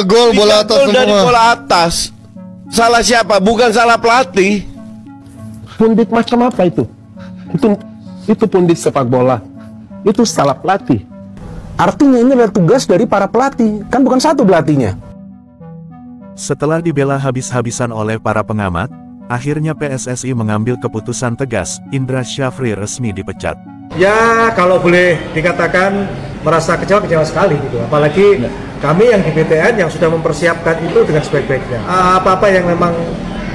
gol bola atas semua. Dari bola atas. Salah siapa? Bukan salah pelatih. Pundit macam apa itu? Itu pundit sepak bola. Itu salah pelatih. Artinya ini adalah tugas dari para pelatih, kan bukan satu pelatihnya. Setelah dibela habis-habisan oleh para pengamat, akhirnya PSSI mengambil keputusan tegas, Indra Syafri resmi dipecat. Ya, kalau boleh dikatakan merasa kecewa sekali gitu. Apalagi kami yang di BTN yang sudah mempersiapkan itu dengan sebaik-baiknya. Apa-apa yang memang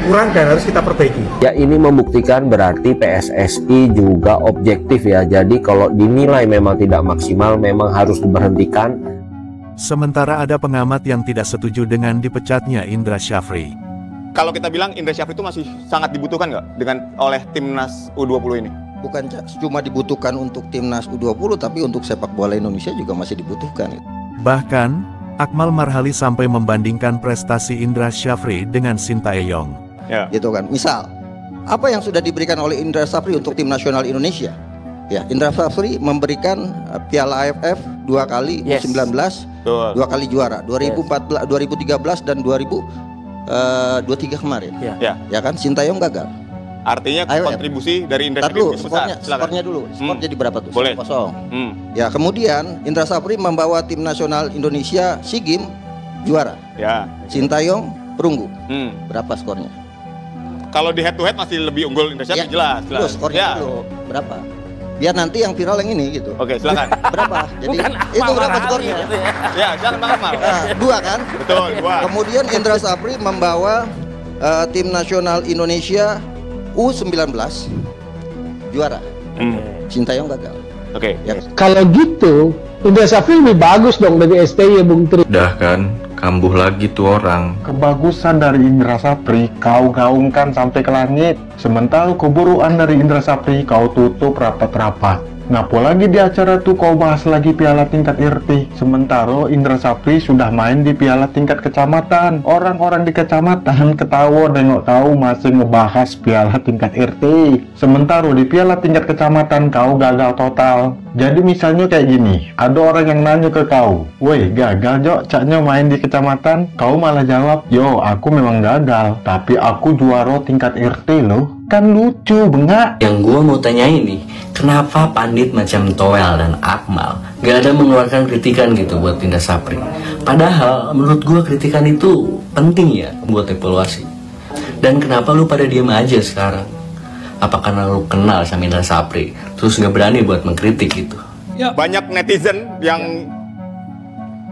kurang dan harus kita perbaiki. Ya, ini membuktikan berarti PSSI juga objektif ya. Jadi kalau dinilai memang tidak maksimal, memang harus diberhentikan. Sementara ada pengamat yang tidak setuju dengan dipecatnya Indra Syafri. Kalau kita bilang Indra Syafri itu masih sangat dibutuhkan nggak oleh timnas U20 ini? Bukan cuma dibutuhkan untuk timnas U20, tapi untuk sepak bola Indonesia juga masih dibutuhkan. Bahkan, Akmal Marhali sampai membandingkan prestasi Indra Syafri dengan Sintayong. Ya. Gitu kan. Misal, apa yang sudah diberikan oleh Indra Syafri untuk tim nasional Indonesia? Ya, Indra Syafri memberikan Piala AFF 2 kali, 19, 2 kali juara, 2014, 2013 dan 2023 kemarin. Ya kan, Sintayong gagal. Artinya kontribusi dari Indra Syafri besar. Skornya dulu, skor jadi berapa tuh? Boleh. 0. Ya, kemudian Indra Syafri membawa tim nasional Indonesia SEA Games juara. Ya. Sintayong perunggu. Berapa skornya? Kalau di head to head masih lebih unggul Indra Syafri, jelas. Terus skornya dulu berapa? Biar nanti yang viral yang ini gitu. Oke, silakan. Berapa? Jadi itu berapa skornya? Ya, jangan Bang Akmal. Nah, 2 kan? Betul, 2. Kemudian Indra Syafri membawa tim nasional Indonesia U19 juara. Sintayong gagal. Oke. Ya. Kalau gitu, Indra Syafri lebih bagus dong dari STY, Bung Tri. Udah kan, kambuh lagi tuh orang. Kebagusan dari Indra Syafri kau gaungkan sampai ke langit, sementara keburukan dari Indra Syafri kau tutup rapat-rapat. Ngapa lagi di acara tuh kau bahas lagi piala tingkat RT, sementara Indra Syafri sudah main di piala tingkat kecamatan. Orang-orang di kecamatan ketawa nengok kau masih ngebahas piala tingkat RT, sementara di piala tingkat kecamatan kau gagal total. Jadi misalnya kayak gini, ada orang yang nanya ke kau, "Woi, gagal Jok caknya main di kecamatan?" Kau malah jawab, "Yo, aku memang gagal, tapi aku juara tingkat RT loh." Kan lucu, bengak. Yang gua mau tanya ini, kenapa pandit macam Toel dan Akmal gak ada mengeluarkan kritikan gitu buat Indra Syafri? Padahal menurut gua kritikan itu penting ya buat evaluasi. Dan kenapa lu pada diem aja sekarang? Apa karena lu kenal sama Indra Syafri terus gak berani buat mengkritik gitu? Ya. Banyak netizen yang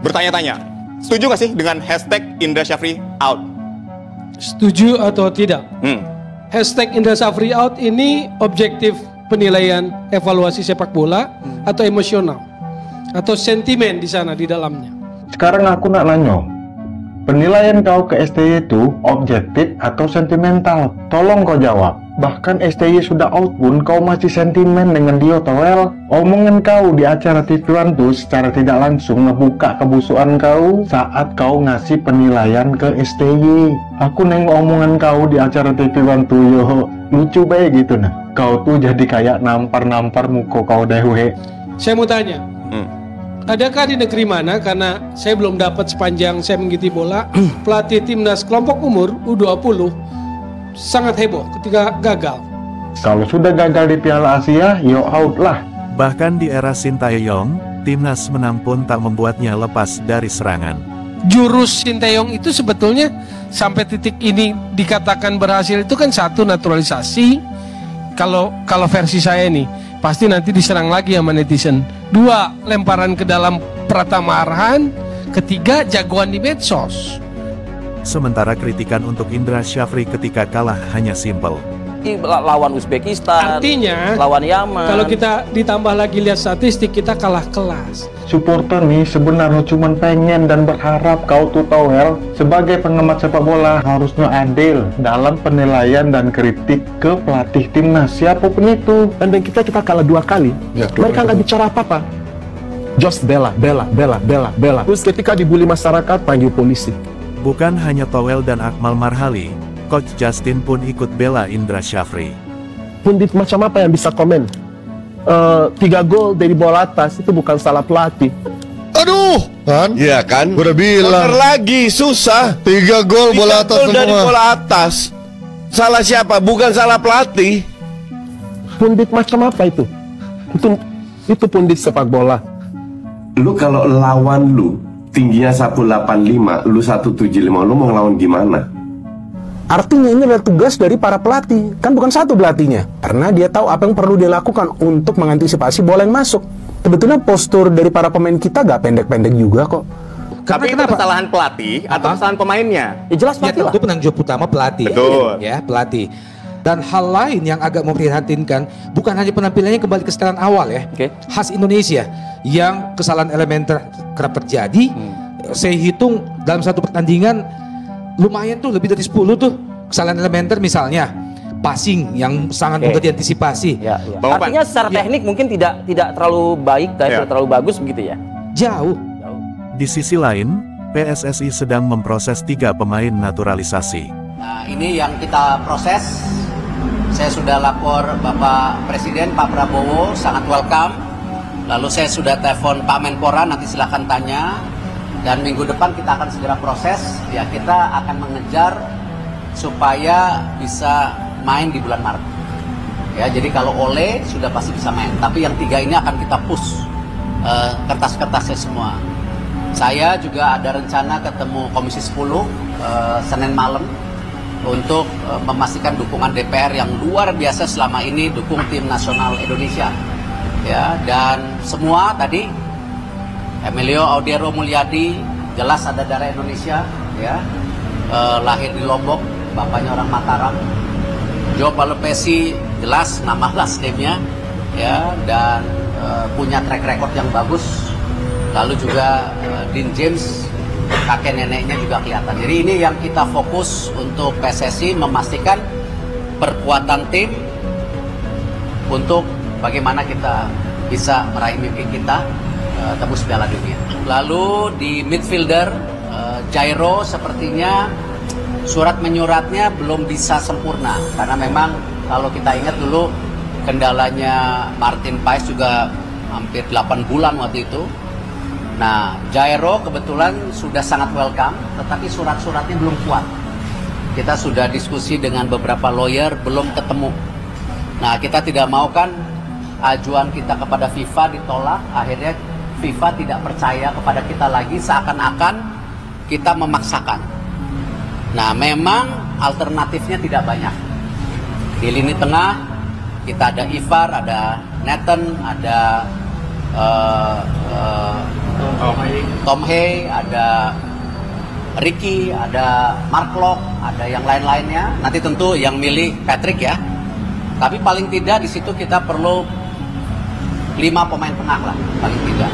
bertanya-tanya, setuju gak sih dengan hashtag Indra Syafri out? Setuju atau tidak? Hashtag Indra Syafri out ini objektif penilaian evaluasi sepak bola atau emosional atau sentimen di sana di dalamnya. Sekarang aku nak nanya, penilaian kau ke STY itu objektif atau sentimental? Tolong kau jawab. Bahkan STY sudah out pun kau masih sentimen dengan dia, Toel. Omongan kau di acara TV One tuh secara tidak langsung ngebuka kebusukan kau saat kau ngasih penilaian ke STY. Aku nengok omongan kau di acara TV One tuh, yo lucu baik gitu nah. Kau tuh jadi kayak nampar-nampar muka kau dewe. Saya mau tanya, adakah di negeri mana, karena saya belum dapat sepanjang saya mengikuti bola, pelatih timnas kelompok umur U20 sangat heboh ketika gagal? Kalau sudah gagal di Piala Asia, yo out lah. Bahkan di era Sintayong, timnas menang pun tak membuatnya lepas dari serangan. Jurus Sintayong itu sebetulnya sampai titik ini dikatakan berhasil itu kan satu, naturalisasi. Kalau versi saya nih, pasti nanti diserang lagi sama netizen. 2, lemparan ke dalam Pratama Arhan. 3, jagoan di medsos. Sementara kritikan untuk Indra Syafri ketika kalah hanya simpel. Lawan Uzbekistan, artinya lawan Yaman. Kalau kita ditambah lagi lihat statistik, kita kalah kelas. Supporter nih sebenarnya cuma pengen dan berharap kau tuh Toel sebagai pengamat sepak bola harusnya adil dalam penilaian dan kritik ke pelatih timnas siapapun itu. Dan kita kalah 2 kali. Mereka nggak bicara apa-apa. Just bela. Terus ketika dibully masyarakat, panggil polisi. Bukan hanya Toel dan Akmal Marhali, Coach Justin pun ikut bela Indra Syafri. Pundit macam apa yang bisa komen? 3 gol dari bola atas itu bukan salah pelatih. Aduh, kan? Iya kan? Gua udah bilang. Corner lagi, susah. 3 gol bola atas gol dari semua. bola atas. Salah siapa? Bukan salah pelatih. Pundit macam apa itu? Itu pundit sepak bola. Lu kalau lawan lu tingginya 185, lu 175, lu mau ngelawan gimana? Artinya ini adalah tugas dari para pelatih. Kan bukan satu pelatihnya. Karena dia tahu apa yang perlu dilakukan untuk mengantisipasi bola yang masuk. Sebetulnya postur dari para pemain kita gak pendek-pendek juga kok. Tapi itu kesalahan pelatih atau kesalahan pemainnya? Ya jelas pelatih lah. Tentu penanggung jawab utama pelatih. Betul. Ya, pelatih. Dan hal lain yang agak memprihatinkan, bukan hanya penampilannya kembali ke setelan awal ya. Khas Indonesia yang kesalahan elementer kerap terjadi. Saya hitung dalam satu pertandingan lumayan tuh, lebih dari 10 tuh kesalahan elementer, misalnya passing yang sangat mudah diantisipasi. Artinya secara teknik mungkin tidak terlalu baik, tidak terlalu bagus begitu ya. Jauh. Di sisi lain, PSSI sedang memproses 3 pemain naturalisasi. Nah, ini yang kita proses. Saya sudah lapor Bapak Presiden, Pak Prabowo, sangat welcome. Lalu saya sudah telepon Pak Menpora, nanti silahkan tanya. Dan minggu depan kita akan segera proses. Ya, kita akan mengejar supaya bisa main di bulan Maret. Ya, jadi kalau Ole sudah pasti bisa main. Tapi yang 3 ini akan kita push kertas-kertasnya semua. Saya juga ada rencana ketemu Komisi 10 Senin malam untuk memastikan dukungan DPR yang luar biasa selama ini dukung tim nasional Indonesia. Ya, dan semua tadi Emilio Audiero Mulyadi jelas ada darah Indonesia, ya, lahir di Lombok, bapaknya orang Mataram. Joe Palopesi jelas nama last name-nya, ya, dan punya track record yang bagus. Lalu juga Dean James, kakek neneknya juga kelihatan. Jadi ini yang kita fokus untuk PSSI, memastikan perkuatan tim untuk bagaimana kita bisa meraih mimpi kita tembus Piala Dunia. Lalu di midfielder Jairo sepertinya surat menyuratnya belum bisa sempurna karena memang kalau kita ingat dulu kendalanya Martin Paes juga hampir 8 bulan waktu itu. Nah, Jairo kebetulan sudah sangat welcome, tetapi surat-suratnya belum kuat. Kita sudah diskusi dengan beberapa lawyer, belum ketemu. Nah, kita tidak mau kan ajuan kita kepada FIFA ditolak, akhirnya FIFA tidak percaya kepada kita lagi, seakan-akan kita memaksakan. Nah, memang alternatifnya tidak banyak. Di lini tengah kita ada Ivar, ada Nathan, ada Tom Hay, ada Ricky, ada Mark Locke, ada yang lain-lainnya. Nanti tentu yang milih Patrick ya. Tapi paling tidak di situ kita perlu 5 pemain tengah lah, paling tidak.